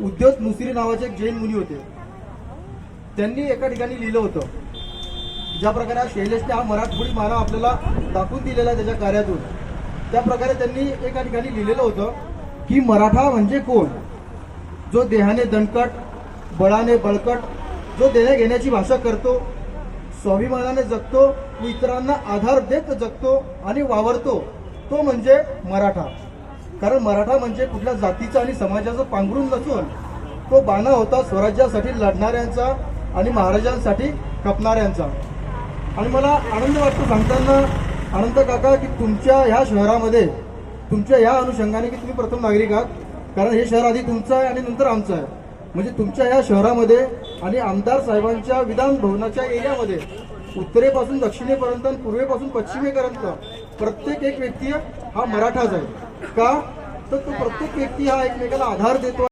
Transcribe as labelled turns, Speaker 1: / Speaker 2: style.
Speaker 1: उद्योत मुसरी नावाचे एक जैन मुनी होते. त्यांनी एका ठिकाणी लिहिलं होतं, ज्या प्रकारे शैलेशने हा मराठमोळी मानव आपल्याला दाखवून दिलेला आहे त्याच्या कार्यातून, त्या प्रकारे त्यांनी एका ठिकाणी लिहिलेलं होतं की मराठा म्हणजे कोण? जो देहाने दणकट, बळाने बळकट, जो देण्या घेण्याची भाषा करतो, स्वाभिमानाने जगतो, इतरांना आधार देत जगतो आणि वावरतो, तो म्हणजे मराठा. कारण मराठा म्हणजे कुठल्या जातीचा आणि समाजाचं पांघरून नसून तो बाणा होता स्वराज्यासाठी लढणाऱ्यांचा आणि महाराजांसाठी खपणाऱ्यांचा. आणि मला आनंद वाटतो सांगताना अनंत काका की तुमच्या ह्या शहरामध्ये, तुमच्या ह्या अनुषंगाने की तुम्ही प्रथम नागरिक आहात, कारण हे शहर आधी तुमचं आहे आणि नंतर आमचं आहे. म्हणजे तुमच्या ह्या शहरामध्ये आणि आमदार साहेबांच्या विधान भवनाच्या एरियामध्ये उत्तरेपासून दक्षिणेपर्यंत आणि पूर्वेपासून पश्चिमेपर्यंत प्रत्येक एक व्यक्ती हा मराठाच आहे. का तर तो प्रत्येक व्यक्ती हा एकमेकाला आधार देतो.